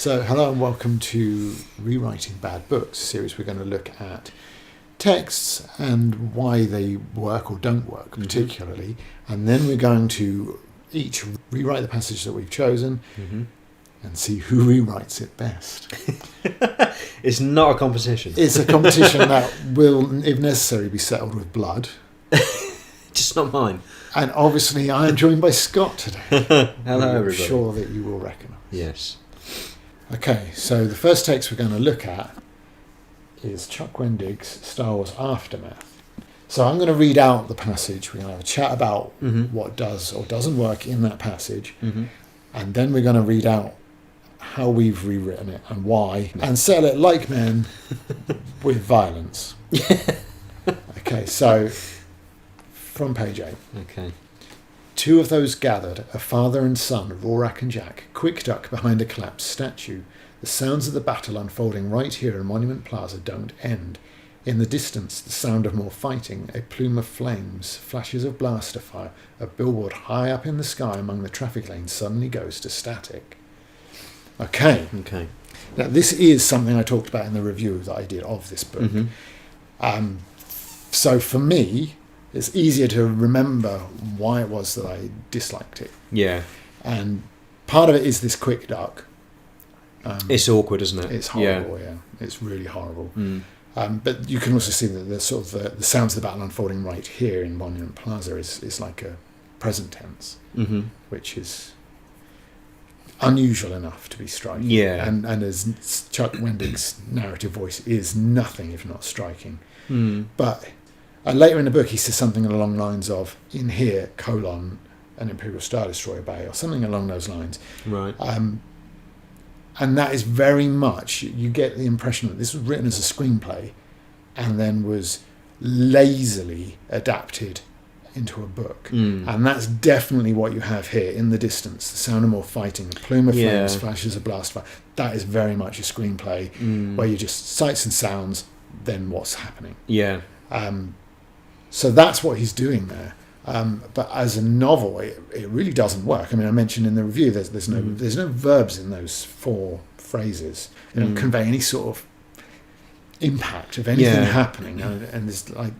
So, hello and welcome to Rewriting Bad Books, a series we're going to look at texts and why they work or don't work particularly, and then we're going to each rewrite the passage that we've chosen and see who rewrites it best. It's not a competition. It's a competition that will, if necessary, be settled with blood. Just not mine. And obviously I am joined by Scott today. Hello, everybody. I'm sure that you will recognise. Yes. Okay, so the first text we're going to look at is Chuck Wendig's Star Wars Aftermath. So I'm going to read out the passage. We're going to have a chat about what does or doesn't work in that passage. And then we're going to read out how we've rewritten it and why. And sell it like men with violence. Okay, so from page 8. Okay. Two of those gathered, a father and son, Rorak and Jack, quick duck behind a collapsed statue. The sounds of the battle unfolding right here in Monument Plaza don't end. In the distance, the sound of more fighting, a plume of flames, flashes of blaster fire, a billboard high up in the sky among the traffic lanes suddenly goes to static. Okay. Now, this is something I talked about in the review that I did of this book. So for me, it's easier to remember why it was that I disliked it. Yeah. And part of it is this quick duck. It's awkward, isn't it? It's horrible, yeah. It's really horrible. But you can also see that the sort of the sounds of the battle unfolding right here in Monument Plaza is like a present tense, which is unusual enough to be striking. Yeah. And as Chuck Wendig's narrative voice is nothing if not striking. But later in the book, he says something along the lines of, in here, an Imperial Star Destroyer bay, or something along those lines. Right. And that is very much, you get the impression that this was written as a screenplay and then was lazily adapted into a book. And that's definitely what you have here in the distance. The sound of more fighting, a plume of flames, flashes of blast fire. That is very much a screenplay where you just sights and sounds, then what's happening. Yeah. So that's what he's doing there. But as a novel, it really doesn't work. I mean, I mentioned in the review there's no verbs in those four phrases. They don't convey any sort of impact of anything happening. And there's like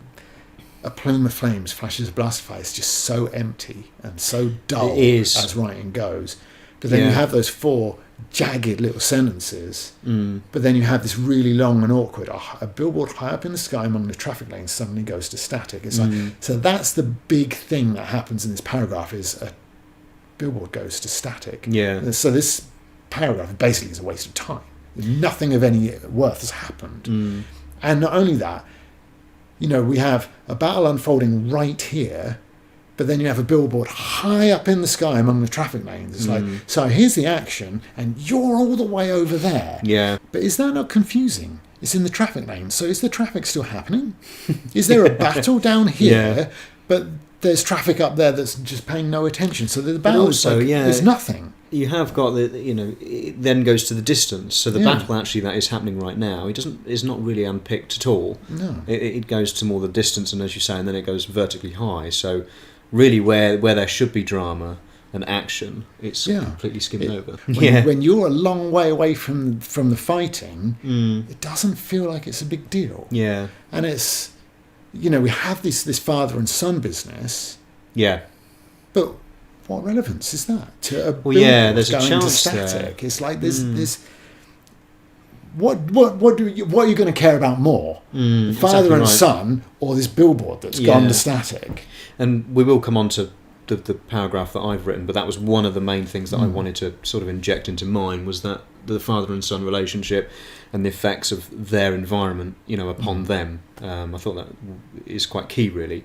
a plume of flames, flashes of blast fire. It's just so empty and so dull as writing goes. But then you have those four jagged little sentences, but then you have this really long and awkward, a billboard high up in the sky among the traffic lanes suddenly goes to static. It's like, so that's the big thing that happens in this paragraph, is a billboard goes to static. So this paragraph basically is a waste of time. Nothing of any worth has happened. And not only that, we have a battle unfolding right here, but then you have a billboard high up in the sky among the traffic lanes. It's like, so here's the action, and you're all the way over there. Yeah. But is that not confusing? It's in the traffic lanes, so is the traffic still happening? Is there a battle down here, but there's traffic up there that's just paying no attention? So the battle there's nothing. You have got it then goes to the distance. So the battle actually that is happening right now, is not really unpicked at all. No. It goes to more the distance, and as you say, and then it goes vertically high. So really where there should be drama and action, it's completely skimmed over. When you're a long way away from the fighting, it doesn't feel like it's a big deal. Yeah. And it's, we have this father and son business. Yeah. But what relevance is that to a billboard there's going a chance to static? there. It's like there's what are you going to care about more? The father and son, or this billboard that's gone to static? And we will come on to the paragraph that I've written, but that was one of the main things that I wanted to sort of inject into mine, was that the father and son relationship and the effects of their environment, upon them. I thought that is quite key, really.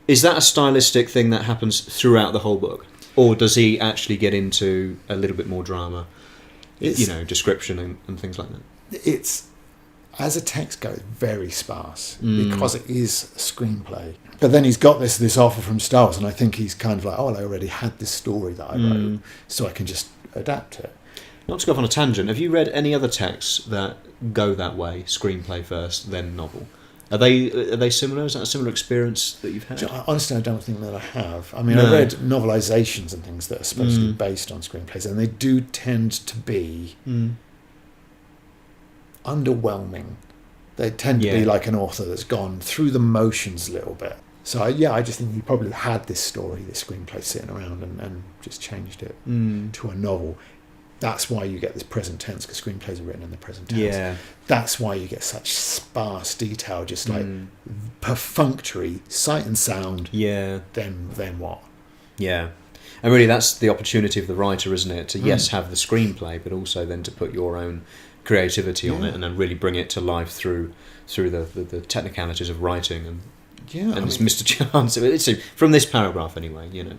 Is that a stylistic thing that happens throughout the whole book? Or does he actually get into a little bit more drama, description and things like that? It's, as a text goes, very sparse because it is a screenplay. But then he's got this offer from Star Wars, and I think he's kind of like, I already had this story that I wrote, so I can just adapt it. Not to go off on a tangent, have you read any other texts that go that way, screenplay first, then novel? Are they similar? Is that a similar experience that you've had? Honestly, I don't think that I have. I mean, I read novelizations and things that are supposed to be based on screenplays, and they do tend to be underwhelming. They tend to be like an author that's gone through the motions a little bit. So I just think he probably had this story, this screenplay sitting around and just changed it to a novel. That's why you get this present tense, because screenplays are written in the present tense. Yeah. That's why you get such sparse detail, just like perfunctory, sight and sound. Yeah. Then what? Yeah. And really that's the opportunity of the writer, isn't it? To, yes, have the screenplay, but also then to put your own creativity on it and then really bring it to life through the technicalities of writing. And it's Mr. Chance. It's from this paragraph anyway, you know.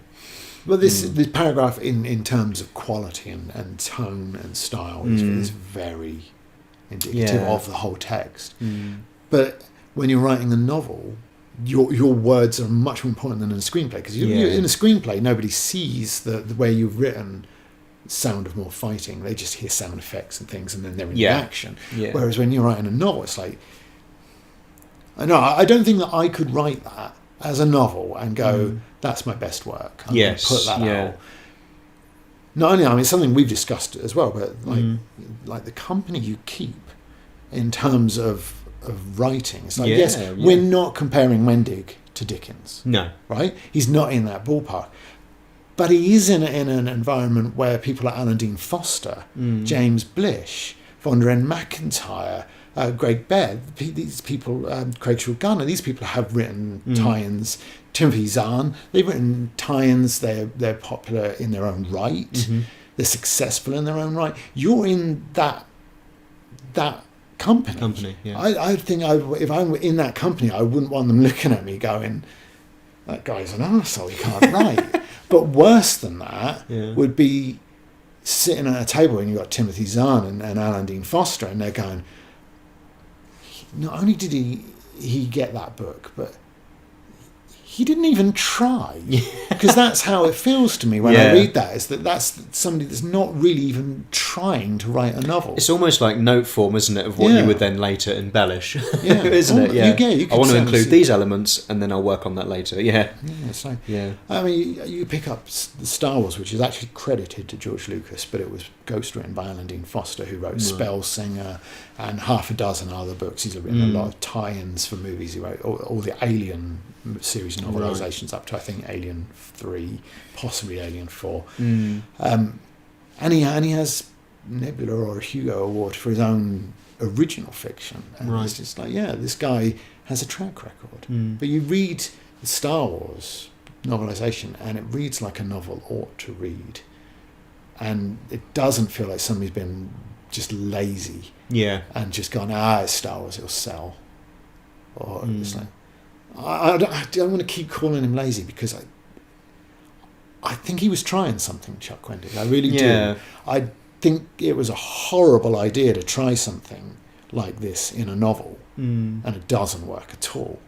Well, this paragraph in terms of quality and tone and style is very indicative of the whole text. But when you're writing a novel, your words are much more important than in a screenplay, because in a screenplay nobody sees the way you've written sound of more fighting. They just hear sound effects and things, and then they're in the action. Whereas when you're writing a novel, it's like, I don't think that I could write that as a novel and go, that's my best work. I'm going to put that out. Not only, it's something we've discussed as well, but like the company you keep in terms of writing. It's like, we're not comparing Wendig to Dickens. No. Right? He's not in that ballpark. But he is in an environment where people like Alan Dean Foster, James Blish, Vonda N. McIntyre, Greg Baird, these people, Craig Shaw Gunner, these people have written tie-ins. Timothy Zahn, they've written tie-ins. They're popular in their own right. They're successful in their own right. You're in that company. I think if I'm in that company, I wouldn't want them looking at me going, that guy's an arsehole, he can't write. But worse than that would be sitting at a table and you've got Timothy Zahn and Alan Dean Foster, and they're going, not only did he get that book, but he didn't even try. Because that's how it feels to me when I read that, is that's somebody that's not really even trying to write a novel. It's almost like note form, isn't it, of what you would then later embellish, isn't it? You I want to include these elements and then I'll work on that later. I mean, you pick up the Star Wars, which is actually credited to George Lucas, but it was ghostwritten by Alan Dean Foster, who wrote Spell Singer and half a dozen other books. He's written a lot of tie-ins for movies. He wrote all the Alien series novelizations up to, I think, Alien 3, possibly Alien 4. And he has Nebula or a Hugo Award for his own original fiction. And it's just like, this guy has a track record. But you read the Star Wars novelization and it reads like a novel ought to read. And it doesn't feel like somebody's been just lazy and just gone, it's Star Wars, it'll sell. Or it's like, I don't want to keep calling him lazy, because I think he was trying something, Chuck Wendig. I really do. I think it was a horrible idea to try something like this in a novel, and it doesn't work at all.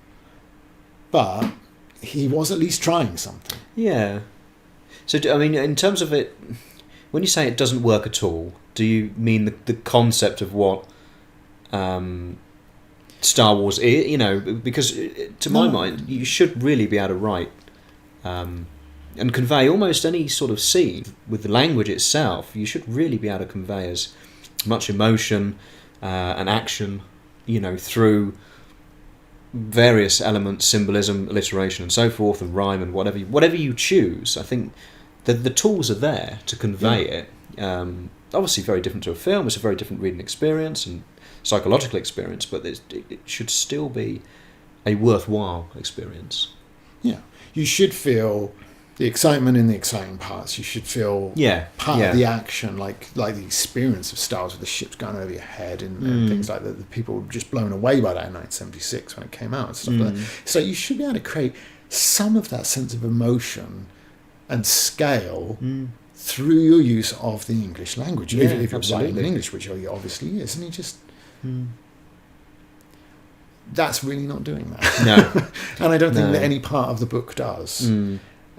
But he was at least trying something. Yeah. So, I mean, in terms of it, when you say it doesn't work at all, do you mean the concept of what Star Wars is? You know, because to my mind, you should really be able to write and convey almost any sort of scene with the language itself. You should really be able to convey as much emotion and action, you know, through various elements, symbolism, alliteration, and so forth, and rhyme, and whatever you choose. I think the tools are there to convey it. Obviously, very different to a film. It's a very different reading experience and psychological experience, but it should still be a worthwhile experience. Yeah, you should feel the excitement in the exciting parts. You should feel part of the action, like the experience of Star Wars with the ships going over your head and things like that. The people were just blown away by that in 1976 when it came out and stuff like that. So you should be able to create some of that sense of emotion and scale through your use of the English language. If you're writing in English, which he obviously is, and he just... That's really not doing that. No. And I don't think that any part of the book does.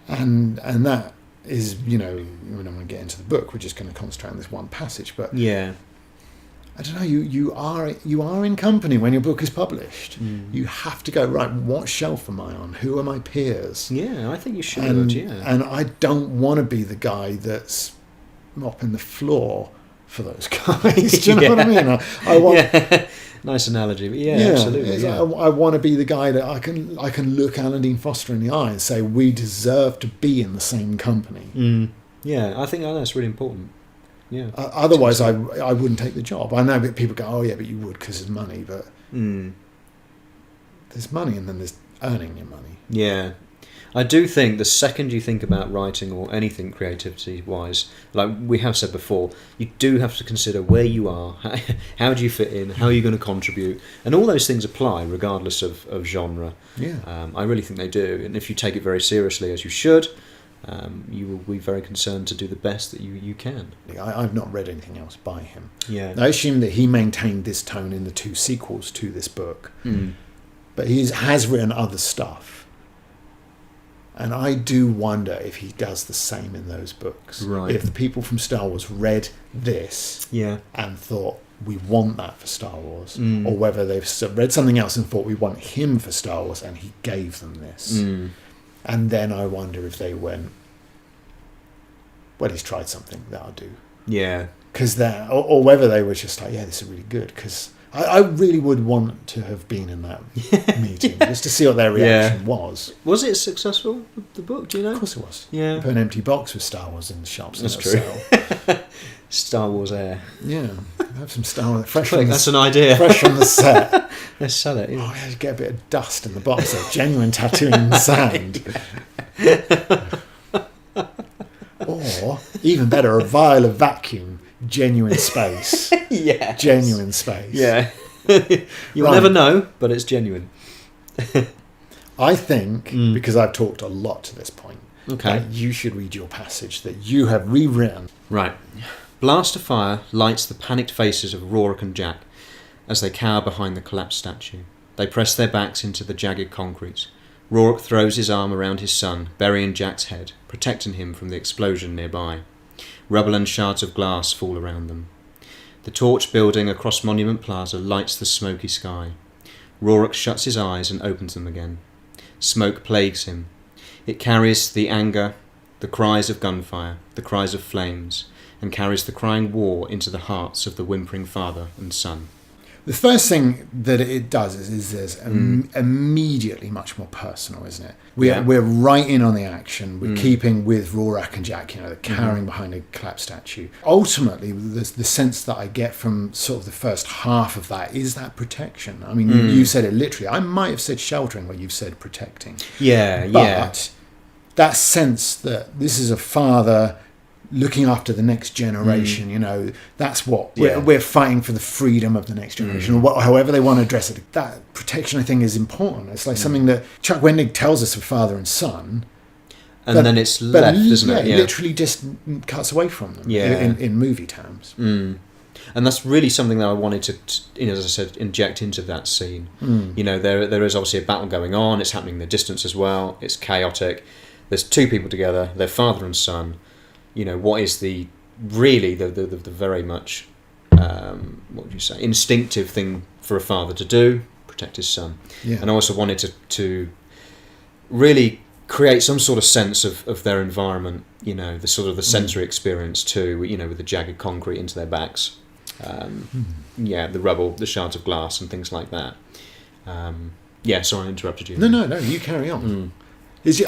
And that is, you know, when I'm going to get into the book, we're just going to concentrate on this one passage. But I don't know. You are in company when your book is published. You have to go, right, what shelf am I on? Who are my peers? Yeah, I think you should. And I don't want to be the guy that's mopping the floor for those guys. Do you know what I mean? I want. Yeah. Nice analogy, but absolutely. Yeah. I want to be the guy that I can look Alan Dean Foster in the eye and say we deserve to be in the same company. Yeah, I think that's really important. Yeah. Otherwise, I wouldn't take the job. I know that people go, oh yeah, but you would because there's money. But there's money, and then there's earning your money. Yeah. I do think the second you think about writing or anything creativity-wise, like we have said before, you do have to consider where you are, how do you fit in, how are you going to contribute, and all those things apply regardless of genre. Yeah. I really think they do, and if you take it very seriously, as you should, you will be very concerned to do the best that you can. I've not read anything else by him. Yeah. I assume that he maintained this tone in the 2 sequels to this book, but he has written other stuff. And I do wonder if he does the same in those books. Right. If the people from Star Wars read this and thought, we want that for Star Wars, or whether they've read something else and thought, we want him for Star Wars, and he gave them this. And then I wonder if they went, well, he's tried something, that'll do. Yeah. Because or whether they were just like, yeah, this is really good, because I really would want to have been in that meeting just to see what their reaction was. Was it successful, the book, do you know? Of course it was. Yeah. You put an empty box with Star Wars in the shops. That's true. Star Wars air. Yeah. Have some Star Wars. That's an idea. Fresh from the set. Let's sell it. Yeah. Oh, yeah, get a bit of dust in the box. A genuine tattooing in the sand. Or, even better, a vial of vacuum. Genuine space. Yeah. Genuine space. Yeah. You'll never know, but it's genuine. I think, because I've talked a lot to this point, that you should read your passage that you have rewritten. Right. Blast of fire lights the panicked faces of Rourke and Jack as they cower behind the collapsed statue. They press their backs into the jagged concrete. Rourke throws his arm around his son, burying Jack's head, protecting him from the explosion nearby. Rubble and shards of glass fall around them. The torch building across Monument Plaza lights the smoky sky. Rourke shuts his eyes and opens them again. Smoke plagues him. It carries the anger, the cries of gunfire, the cries of flames, and carries the crying war into the hearts of the whimpering father and son. The first thing that it does is there's immediately much more personal, isn't it? We're right in on the action. We're keeping with Rorak and Jack, they're cowering behind a collapsed statue. Ultimately, the sense that I get from sort of the first half of that is that protection. I mean, you said it literally. I might have said sheltering where you've said protecting. But that sense that this is a father looking after the next generation, that's what we're fighting for, the freedom of the next generation, or however they want to address it. That protection, I think, is important. It's like something that Chuck Wendig tells us of father and son, and then it's left, isn't it? It literally just cuts away from them in movie terms. And that's really something that I wanted to, as I said, inject into that scene. There is obviously a battle going on. It's happening in the distance as well. It's chaotic. There's two people together. They're father and son. What is the very much what would you say, instinctive thing for a father to do? Protect his son. And I also wanted to really create some sort of sense of their environment, the sort of the sensory experience too, with the jagged concrete into their backs, the rubble, the shards of glass and things like that. Sorry I interrupted you. No, you carry on.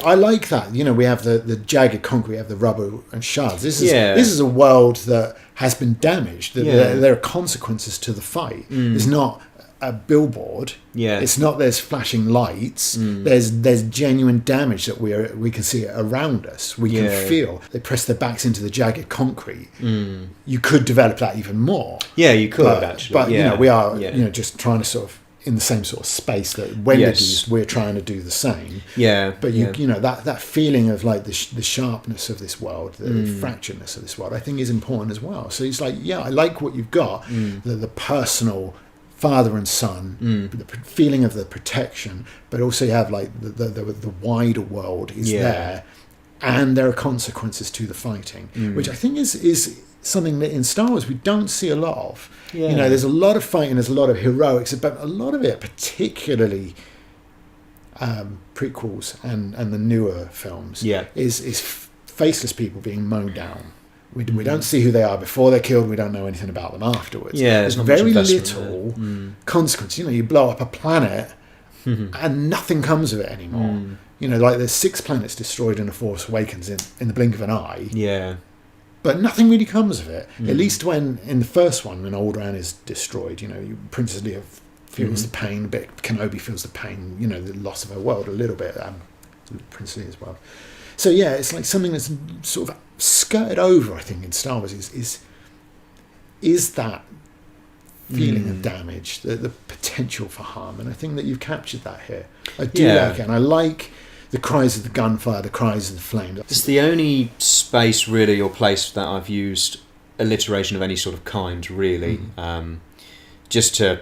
I like that. We have the jagged concrete, we have the rubber and shards. This is a world that has been damaged. There are consequences to the fight. It's not a billboard. It's not there's flashing lights. There's genuine damage that we can see around us. We can feel. They press their backs into the jagged concrete. You could develop that even more. Yeah, you could actually. But we are just trying to sort of, in the same sort of space that Wendig used, we're trying to do the same. But that feeling of like the sharpness of this world, the fracturedness of this world, I think is important as well. So it's like, I like what you've got, the personal father and son, the feeling of the protection, but also you have like the wider world is there, and there are consequences to the fighting, which I think is something that in Star Wars we don't see a lot of. There's a lot of fighting, there's a lot of heroics, but a lot of it, particularly prequels and the newer films, is faceless people being mown down We don't see who they are before they're killed. We don't know anything about them afterwards. Yeah, there's not much very investment little consequence. You blow up a planet and nothing comes of it anymore. Like there's 6 planets destroyed in A Force Awakens in the blink of an eye. Yeah. But nothing really comes of it. At least when, in the first one, when Alderaan is destroyed, Princess Leia feels the pain, but Kenobi feels the pain, the loss of her world a little bit, Princess Leia as well. So yeah, it's like something that's sort of skirted over, I think, in Star Wars is that feeling of damage, the potential for harm, and I think that you've captured that here. I do like it, and I like the cries of the gunfire, the cries of the flames. It's the only space, really, or place that I've used alliteration of any sort of kind, really. Just to...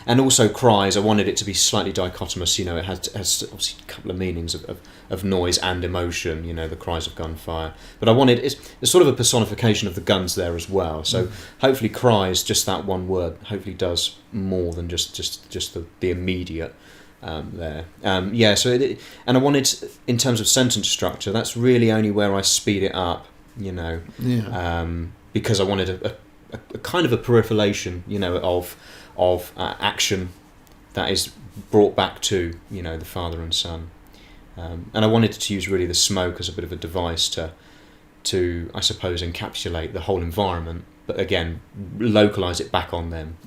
And also cries, I wanted it to be slightly dichotomous. It has obviously a couple of meanings of noise and emotion, the cries of gunfire. But I wanted... It's sort of a personification of the guns there as well. So hopefully cries, just that one word, hopefully does more than just the immediate... there. So and I wanted, in terms of sentence structure, that's really only where I speed it up, because I wanted a kind of a proliferation, of action that is brought back to, the father and son. And I wanted to use really the smoke as a bit of a device to I suppose, encapsulate the whole environment, but again, localise it back on them,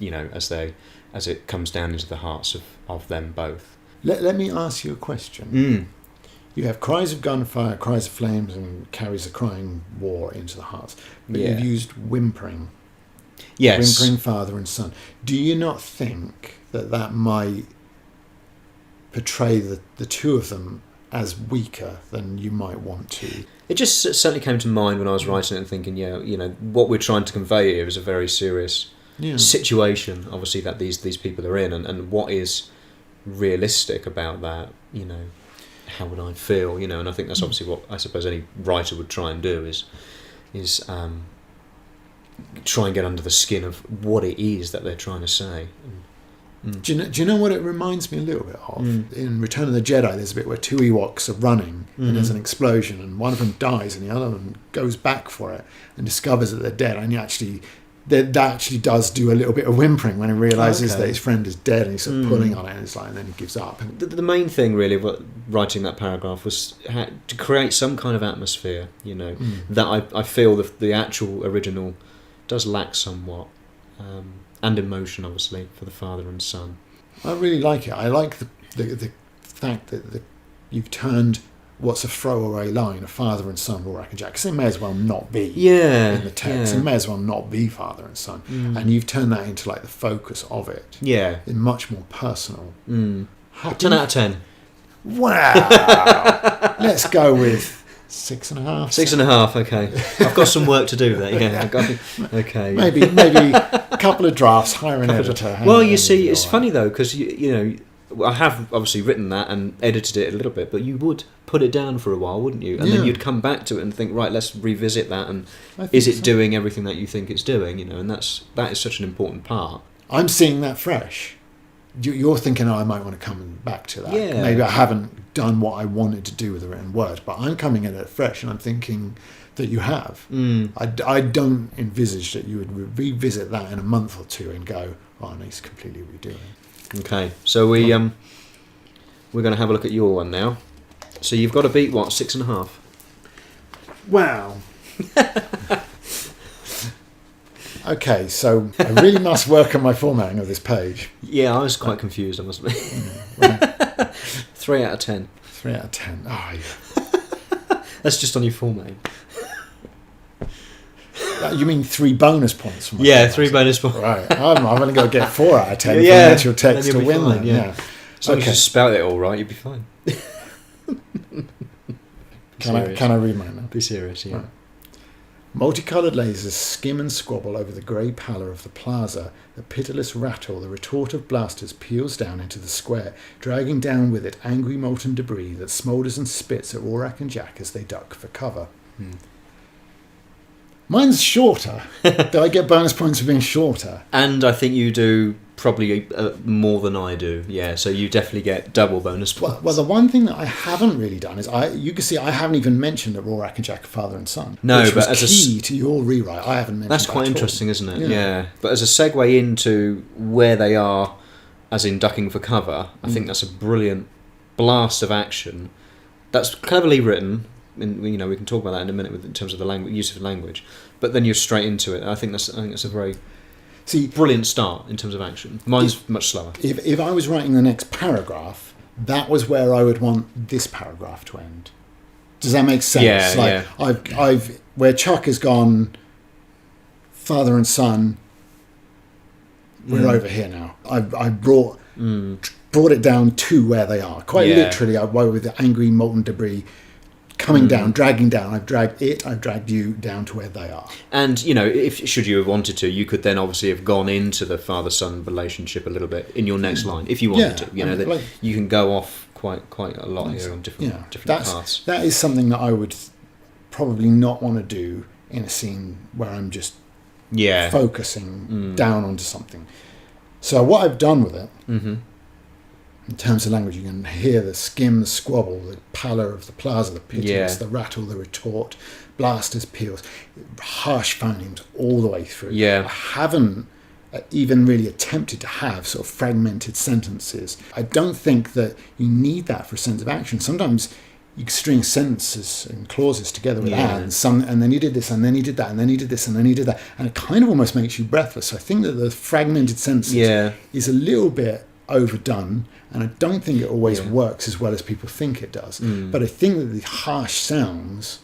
as it comes down into the hearts of them both. Let me ask you a question. You have cries of gunfire, cries of flames, and carries a crying war into the hearts. But you've used whimpering. Yes. Whimpering father and son. Do you not think that might portray the two of them as weaker than you might want to? It just certainly came to mind when I was writing it and thinking, what we're trying to convey here is a very serious situation, obviously, that these people are in, and what is realistic about that, how would I feel, and I think that's obviously what I suppose any writer would try and do is try and get under the skin of what it is that they're trying to say. Do you know what it reminds me a little bit of? In Return of the Jedi, there's a bit where 2 Ewoks are running and there's an explosion and one of them dies and the other one goes back for it and discovers that they're dead, and that actually does do a little bit of whimpering when he realises that his friend is dead, and he's sort of pulling on it, and then he gives up. The main thing really of writing that paragraph was to create some kind of atmosphere, that I feel the actual original does lack somewhat, and emotion, obviously, for the father and son. I really like it. I like the fact that you've turned what's a throwaway line, a father and son, Rorak and Jack, because it may as well not be in the text. It may as well not be father and son. And you've turned that into like the focus of it. Yeah. It's much more personal. 10 out of 10. Wow. Let's go with 6.5. 6.5, okay. I've got some work to do there, okay. Maybe a couple of drafts, hire an editor. Well, you see, it's funny though, because I have obviously written that and edited it a little bit, but you would put it down for a while, wouldn't you? And then you'd come back to it and think, right, let's revisit that, and is it doing everything that you think it's doing? And that is such an important part. I'm seeing that fresh. You're thinking, I might want to come back to that. Yeah. Maybe I haven't done what I wanted to do with the written word, but I'm coming at it fresh, and I'm thinking that you have. I don't envisage that you would revisit that in a month or two and go, I need to completely redo it. Okay, so we're going to have a look at your one now. So you've got to beat what, 6.5? Wow. Okay, so I really must work on my formatting of this page. Yeah, I was quite confused, I must admit. 3 out of 10. 3 out of 10. Oh, yeah. That's just on your formatting. You mean 3 bonus points? From my 3 bonus points. Right. I've only got to get 4 out of 10 for the actual text to win. Fine, yeah. As long as you spell it all right, you'll be fine. Can I read mine now? Be serious, yeah. Right. Multicoloured lasers skim and squabble over the grey pallor of the plaza. A pitiless rattle, the retort of blasters, peels down into the square, dragging down with it angry molten debris that smoulders and spits at Rorak and Jack as they duck for cover. Mine's shorter. Do I get bonus points for being shorter? And I think you do probably more than I do. Yeah, so you definitely get double bonus points. Well, the one thing that I haven't really done is you can see I haven't even mentioned that Rorak and Jack are father and son. No, which but was as key to your rewrite. I haven't mentioned that's that quite at all. interesting, isn't it? Yeah. But as a segue into where they are, as in ducking for cover, I think that's a brilliant blast of action. That's cleverly written. And, we can talk about that in a minute in terms of the use of language. But then you're straight into it. I think that's a very brilliant start in terms of action. Mine's much slower. If I was writing the next paragraph, that was where I would want this paragraph to end. Does that make sense? Yeah, I've where Chuck has gone, father and son. We're over here now. I brought it down to where they are. Quite literally, with the angry molten debris coming down, dragging down. I've dragged you down to where they are. And, if should you have wanted to, you could then obviously have gone into the father-son relationship a little bit in your next line, if you wanted to. You can go off quite a lot here on different paths. That is something that I would probably not want to do in a scene where I'm just focusing down onto something. So what I've done with it, in terms of language, you can hear the skim, the squabble, the pallor of the plaza, the pitiless, the rattle, the retort, blasters, peals, harsh phonemes all the way through. Yeah. I haven't even really attempted to have sort of fragmented sentences. I don't think that you need that for a sense of action. Sometimes you can string sentences and clauses together with and then you did this, and then you did that, and then you did this, and then you did that, and it kind of almost makes you breathless. So I think that the fragmented sentences is a little bit overdone, and I don't think it always works as well as people think it does. But I think that the harsh sounds,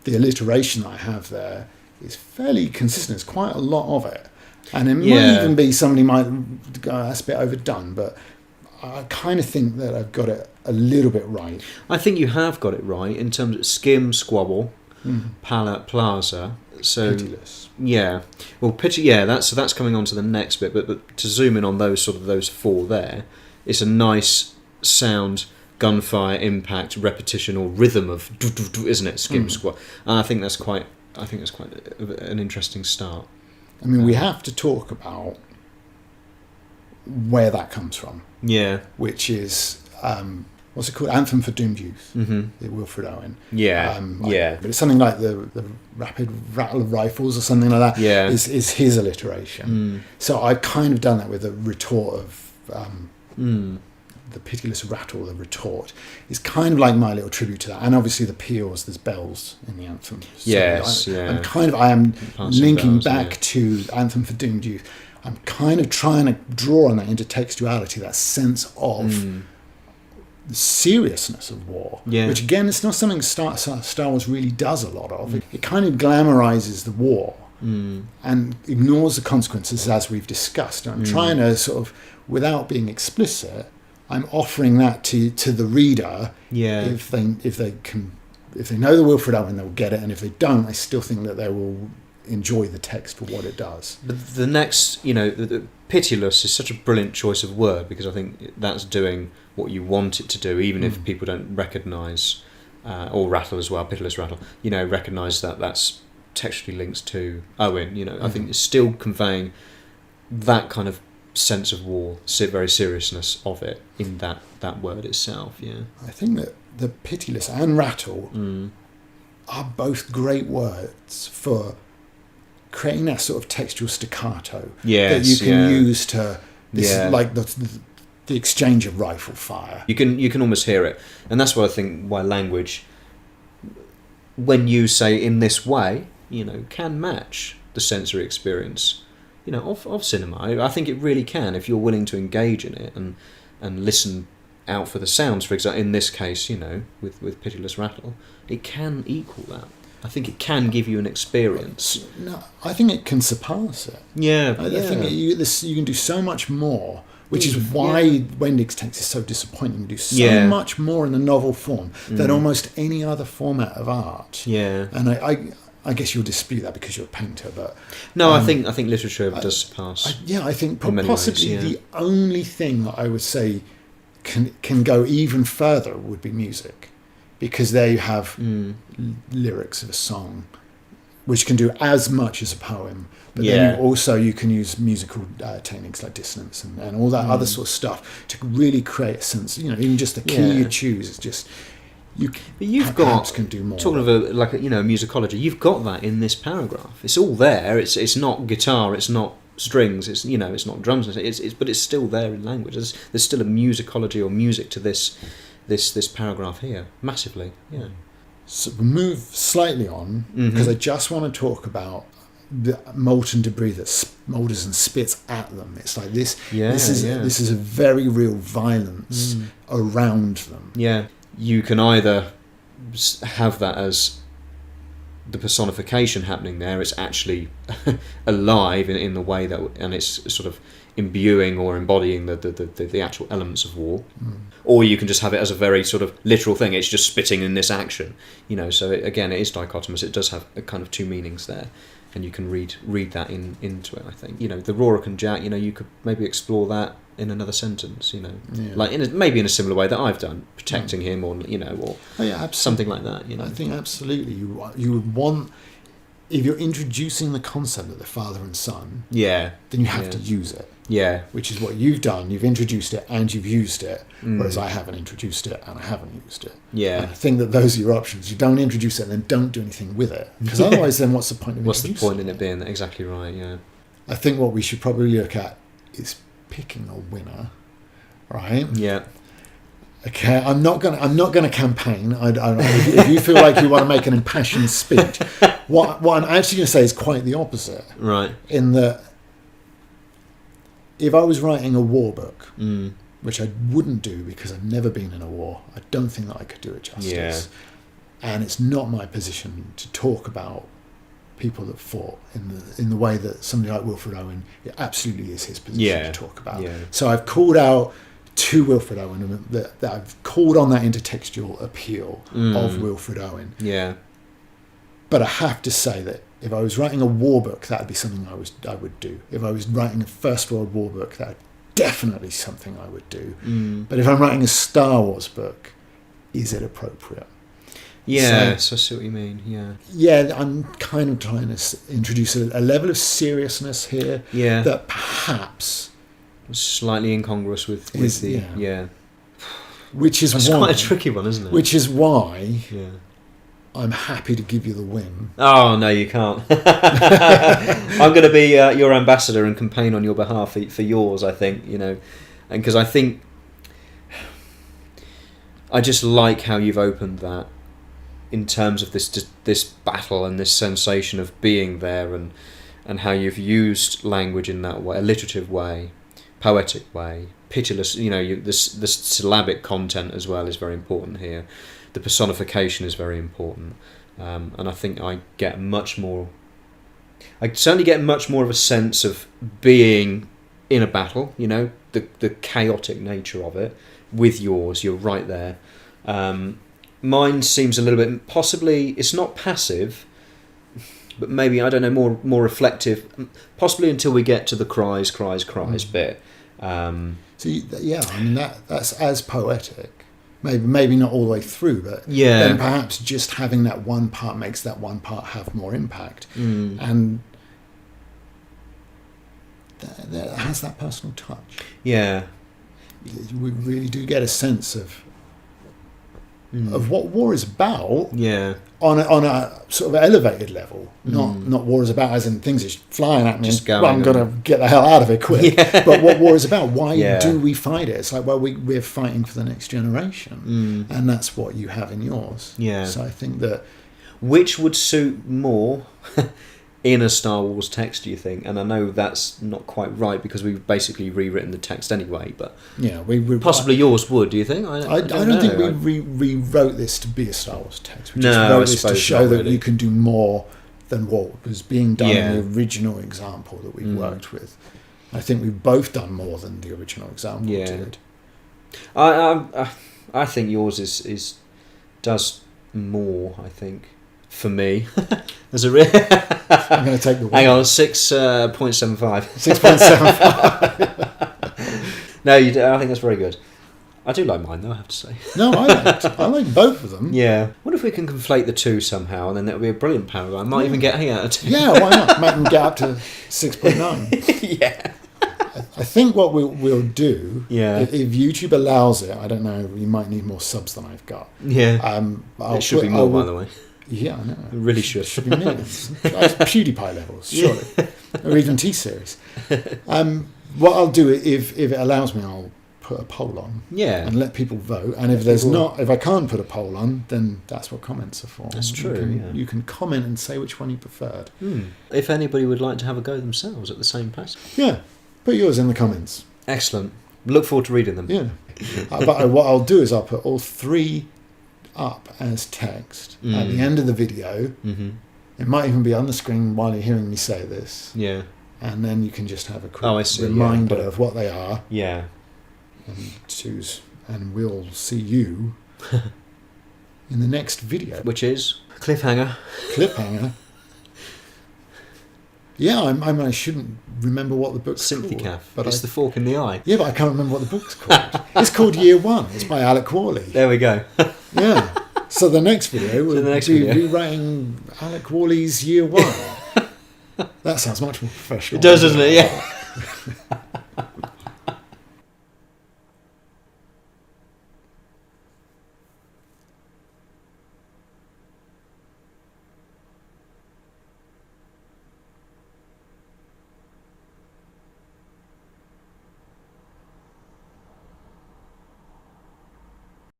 the alliteration that I have there, is fairly consistent. There's quite a lot of it, and it might even be somebody might go, that's a bit overdone, but I kind of think that I've got it a little bit right. I think you have got it right in terms of skim, squabble, palate, plaza. So Pitiless. Yeah, well, that's coming on to the next bit. But to zoom in on those four there, it's a nice sound, gunfire, impact, repetition, or rhythm of isn't it? Skim, squabble, and I think that's quite an interesting start. I mean, we have to talk about where that comes from. Yeah, which is what's it called? Anthem for Doomed Youth. The Wilfred Owen. Yeah, But it's something like the rapid rattle of rifles or something like that. Yeah, is his alliteration. So I've kind of done that with a retort of the pitiless rattle. The retort is kind of like my little tribute to that, and obviously the peals. There's bells in the anthem. So I am linking back to Anthem for Doomed Youth. I'm kind of trying to draw on that intertextuality, that sense of the seriousness of war, which again, it's not something Star Wars really does a lot of. It kind of glamorizes the war and ignores the consequences, as we've discussed. And I'm trying to sort of, without being explicit, I'm offering that to the reader. If they know the Wilfred Owen, they'll get it, and if they don't, I still think that they will enjoy the text for what it does. But the next, the pitiless is such a brilliant choice of word, because I think that's doing what you want it to do, even if people don't recognise, or rattle as well, pitiless rattle, recognise that that's textually linked to Owen. I think it's still conveying that kind of sense of war, very seriousness of it in that word itself. Yeah, I think that the pitiless and rattle are both great words for creating that sort of textual staccato that you can use to like the exchange of rifle fire. You can almost hear it, and that's why I think why language, when you say in this way, can match the sensory experience, of cinema. I think it really can, if you're willing to engage in it and listen out for the sounds. For example, in this case, with Pitiless Rattle, it can equal that. I think it can give you an experience. No, I think it can surpass it. Yeah, I think you can do so much more, which is why Wendig's text is so disappointing. You do so much more in the novel form than almost any other format of art. Yeah, and I guess you'll dispute that because you're a painter, but no, I think literature does surpass. I think possibly the only thing that I would say can go even further would be music. Because there you have lyrics of a song which can do as much as a poem. But then you can use musical techniques like dissonance and all that other sort of stuff to really create a sense. Even just the key you choose is just can do more. Talking of musicology, you've got that in this paragraph. It's all there. It's not guitar. It's not strings. It's it's not drums. But it's still there in language. There's still a musicology or music to this paragraph here, massively. Yeah. So we'll move slightly on because I just want to talk about the molten debris that smoulders and spits at them. It's like this. This is a very real violence around them. Yeah, you can either have that as the personification happening there. It's actually alive in the way that, and it's sort of imbuing or embodying the actual elements of war. Or you can just have it as a very sort of literal thing. It's just spitting in this action. So it is dichotomous. It does have a kind of two meanings there. And you can read that into it, I think. The Rorican Jack, you could maybe explore that in another sentence, like maybe in a similar way that I've done, protecting him or something like that. I think absolutely you would want, if you're introducing the concept of the father and son, then you have to use it. Yeah, which is what you've done. You've introduced it and you've used it, whereas I haven't introduced it and I haven't used it. Yeah, and I think that those are your options. You don't introduce it and then don't do anything with it, because otherwise, then what's the point of introducing it? What's the point in it being exactly right? Yeah, I think what we should probably look at is picking a winner, right? Yeah. Okay, I'm not gonna campaign. I don't know if you feel like you want to make an impassioned speech. What I'm actually going to say is quite the opposite. Right. In that, if I was writing a war book, which I wouldn't do because I've never been in a war, I don't think that I could do it justice. Yeah. And it's not my position to talk about people that fought in the way that somebody like Wilfred Owen, it absolutely is his position to talk about. Yeah. So I've called out to Wilfred Owen that I've called on that intertextual appeal of Wilfred Owen. Yeah. But I have to say that if I was writing a war book, that would be something I would do. If I was writing a First World War book, that would definitely something I would do. But if I'm writing a Star Wars book, is it appropriate? Yeah, so I see what you mean. Yeah. Yeah, I'm kind of trying to introduce a level of seriousness here that perhaps slightly incongruous with the which is That's quite a tricky one, isn't it? Which is why I'm happy to give you the win. Oh no, you can't. I'm going to be your ambassador and campaign on your behalf for yours. I think and because I think I just like how you've opened that in terms of this battle and this sensation of being there, and how you've used language in that way, a literative way, poetic way, pitiless. The syllabic content as well is very important here. The personification is very important, and I think I certainly get much more of a sense of being in a battle. The chaotic nature of it. With yours, you're right there. Mine seems a little bit, possibly it's not passive, but maybe, I don't know, more reflective, possibly until we get to the cries bit. That's as poetic. Maybe not all the way through, but then perhaps just having that one part makes that one part have more impact, and that has that personal touch. Yeah, we really do get a sense of what war is about. Yeah, on a sort of elevated level, not war is about as in things are flying at me. I'm going to get the hell out of it quick. Yeah. But what war is about? Why do we fight it? It's like, well, we're fighting for the next generation, and that's what you have in yours. Yeah. So I think that which would suit more in a Star Wars text, do you think? And I know that's not quite right because we've basically rewritten the text anyway, but we possibly yours would, do you think? I don't think we rewrote this to be a Star Wars text. We just wrote this to show that you can do more than what was being done in the original example that we worked with. I think we've both done more than the original example did. I think yours does more, I think. For me, there's a I'm going to take the win. Hang on, 6.75. 6.75. No, I think that's very good. I do like mine, though, I have to say. No, I like both of them. Yeah. What if we can conflate the two somehow, and then that would be a brilliant paragraph. I might even get 8 out of 10. Yeah, why not? Make them get up to 6.9. Yeah. I think what we'll do, Yeah. if YouTube allows it, I don't know, you might need more subs than I've got. Yeah. It should be more, by the way. Yeah, I know. It really should. It should be millions. Like PewDiePie levels, surely. Or even T-Series. What I'll do, if it allows me, I'll put a poll on. Yeah. And let people vote. And if I can't put a poll on, then that's what comments are for. That's true, You can comment and say which one you preferred. If anybody would like to have a go themselves at the same platform. Yeah. Put yours in the comments. Excellent. Look forward to reading them. Yeah. But what I'll do is I'll put all 3 up as text at the end of the video. Mm-hmm. It might even be on the screen while you're hearing me say this. Yeah. And then you can just have a quick reminder of what they are. Yeah. And choose. And we'll see you in the next video. Which is Cliffhanger. Cliffhanger. Yeah, I shouldn't remember what the book's called. Synthicath. But it's the fork in the eye. Yeah, but I can't remember what the book's called. It's called Year One. It's by Alec Worley. There we go. Yeah. So the next video will be rewriting Alec Worley's Year One. That sounds much more professional. It does, doesn't it? Yeah.